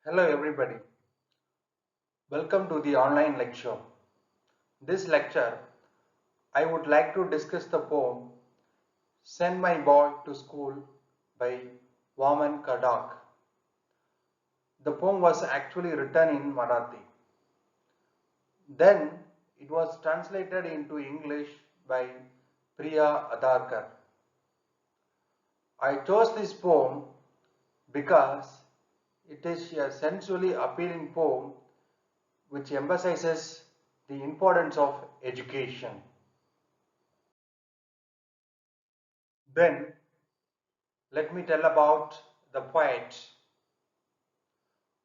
Hello everybody, welcome to the online lecture. This lecture I would like to discuss the poem Send My Boy to School by Vaman Kadak. The poem was actually written in Marathi. Then it was translated into English by Priya Adarkar. I chose this poem because it is a sensually appealing poem which emphasizes the importance of education. Then let me tell about the poet.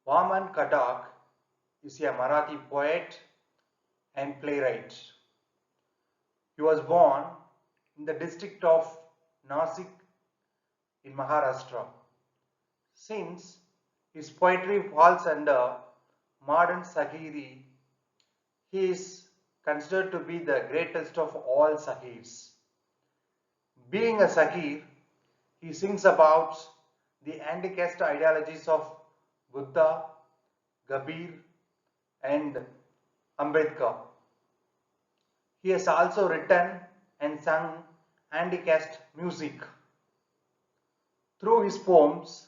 Vaman Kadak is a Marathi poet and playwright. He was born in the district of Nasik in Maharashtra. Since his poetry falls under modern Sahiri, he is considered to be the greatest of all Sahirs. Being a Sahir, he sings about the anti-caste ideologies of Buddha, Kabir and Ambedkar. He has also written and sung anti-caste music. Through his poems,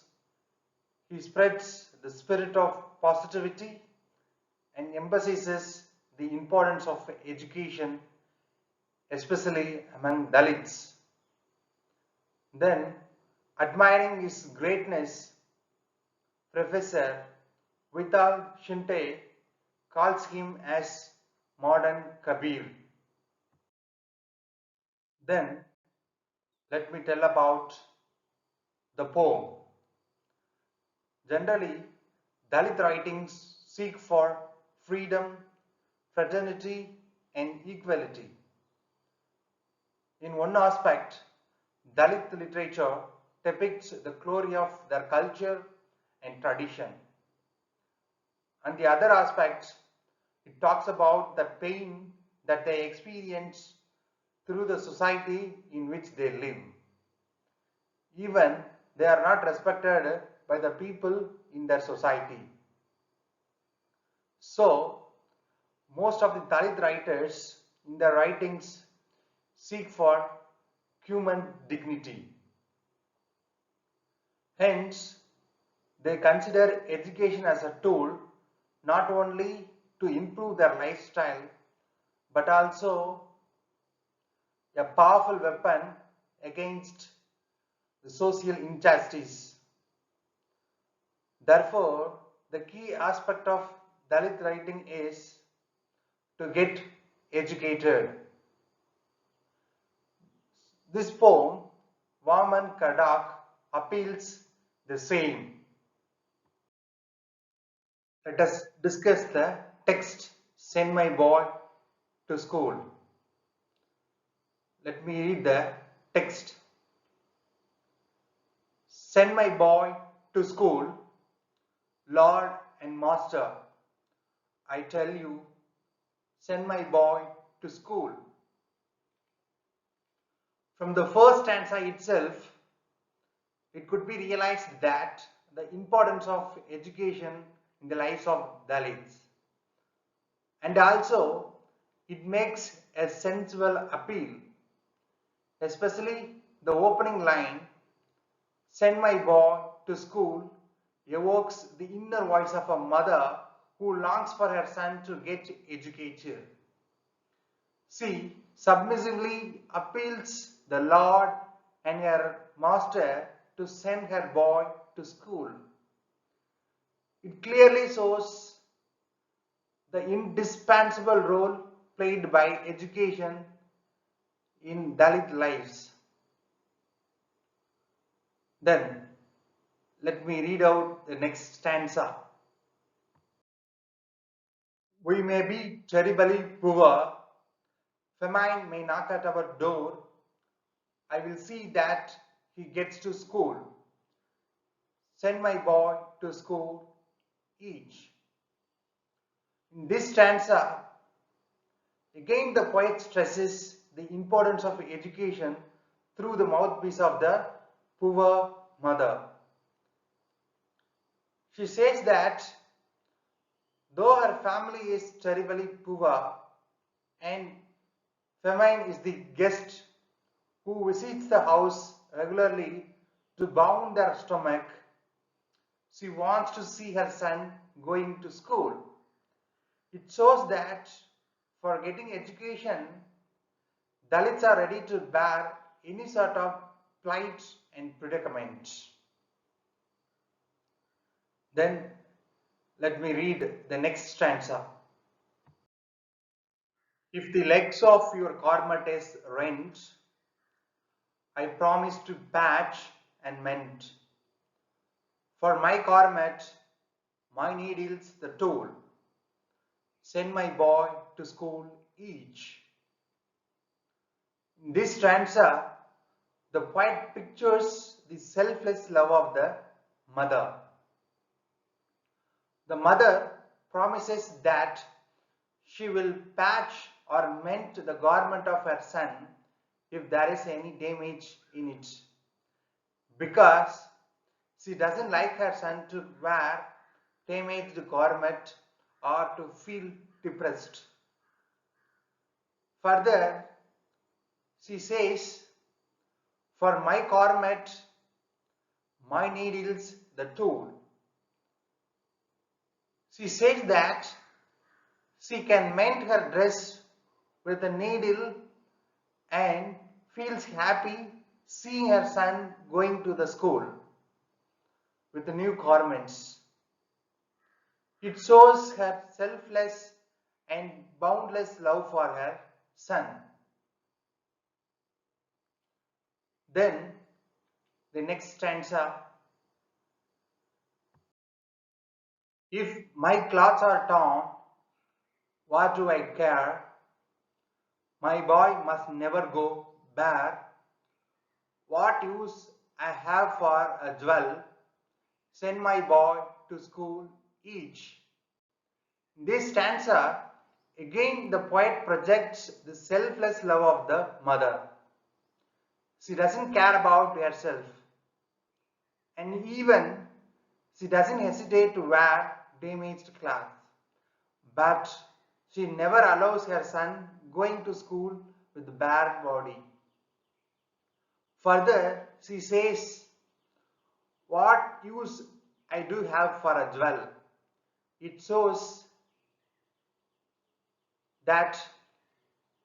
he spreads the spirit of positivity and emphasizes the importance of education, especially among Dalits. Then, admiring his greatness, Professor Vital Shinte calls him as modern Kabir. Then let me tell about the poem. Generally, Dalit writings seek for freedom, fraternity, and equality. In one aspect, Dalit literature depicts the glory of their culture and tradition. On the other aspect, it talks about the pain that they experience through the society in which they live. Even they are not respected by the people in their society. So, most of the Dalit writers in their writings seek for human dignity. Hence, they consider education as a tool not only to improve their lifestyle but also a powerful weapon against the social injustice. Therefore, the key aspect of Dalit writing is to get educated. This poem, Vaman Kadak, appeals the same. Let us discuss the text, Send My Boy to School. Let me read the text. Send my boy to school, Lord and Master. I tell you, send my boy to school. From the first stanza itself, it could be realized that the importance of education in the lives of Dalits. And also, it makes a sensual appeal, especially the opening line, send my boy to school, evokes the inner voice of a mother who longs for her son to get educated. She submissively appeals the Lord and her master to send her boy to school. It clearly shows the indispensable role played by education in Dalit lives. Then let me read out the next stanza. We may be terribly poor, famine may knock at our door. I will see that he gets to school. Send my boy to school each. In this stanza, again the poet stresses the importance of education through the mouthpiece of the poor mother. She says that though her family is terribly poor and famine is the guest who visits the house regularly to bound their stomach, she wants to see her son going to school. It shows that for getting education, Dalits are ready to bear any sort of plight and predicament. Then let me read the next stanza. If the legs of your garment is rent, I promise to patch and mend. For my garment, my needle's the tool. Send my boy to school each. In this stanza, the poet pictures the selfless love of the mother. The mother promises that she will patch or mend the garment of her son if there is any damage in it, because she doesn't like her son to wear damaged garment or to feel depressed. Further, she says, for my garment, my needle's the tool. She says that she can mend her dress with a needle and feels happy seeing her son going to the school with the new garments. It shows her selfless and boundless love for her son. Then the next stanza. If my clothes are torn, what do I care? My boy must never go bare. What use I have for a jewel? Send my boy to school each. In this stanza, again the poet projects the selfless love of the mother. She doesn't care about herself, and even she doesn't hesitate to wear damaged clothes. But she never allows her son going to school with a bare body. Further, she says, what use I do have for a jewel? It shows that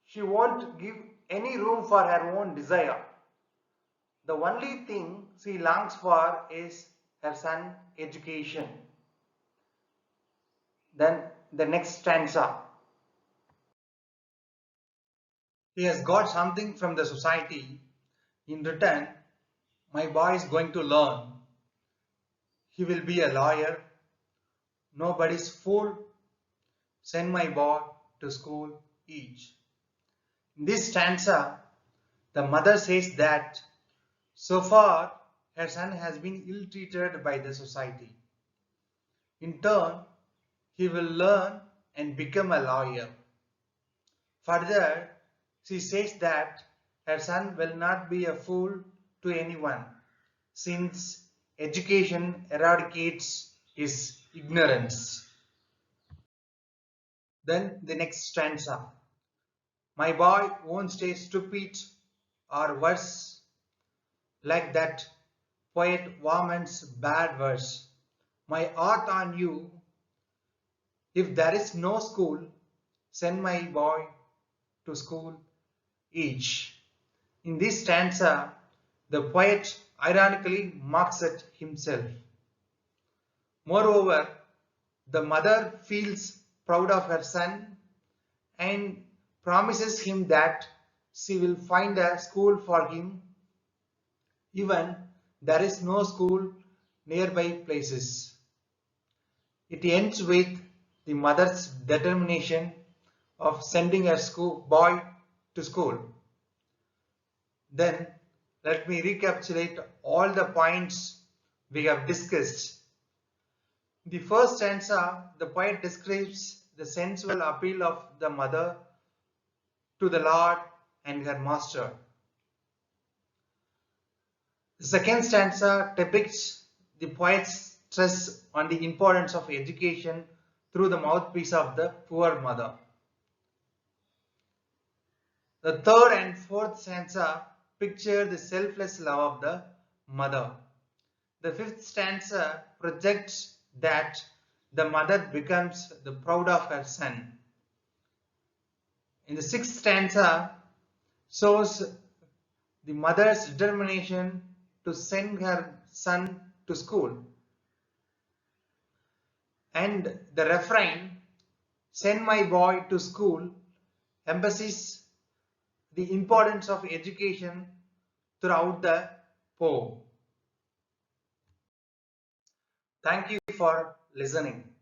she won't give any room for her own desire. The only thing she longs for is her son's education. Then the next stanza. He has got something from the society. In return, my boy is going to learn. He will be a lawyer. Nobody's fool. Send my boy to school each. In this stanza, the mother says that so far her son has been ill-treated by the society. In turn, he will learn and become a lawyer. Further, she says that her son will not be a fool to anyone, since education eradicates his ignorance. Then the next stanza. My boy won't stay stupid or worse, like that poet Warman's bad verse. My art on you, if there is no school, send my boy to school each. In this stanza, the poet ironically mocks at himself. Moreover, the mother feels proud of her son and promises him that she will find a school for him even there is no school nearby places. It ends with the mother's determination of sending her boy to school. Then let me recapitulate all the points we have discussed. In the first stanza, the poet describes the sensual appeal of the mother to the Lord and her master. The second stanza depicts the poet's stress on the importance of education through the mouthpiece of the poor mother. The third and fourth stanza picture the selfless love of the mother. The fifth stanza projects that the mother becomes the proud of her son. In the sixth stanza shows the mother's determination to send her son to school. And the refrain, "Send my boy to school," emphasizes the importance of education throughout the poem. Thank you for listening.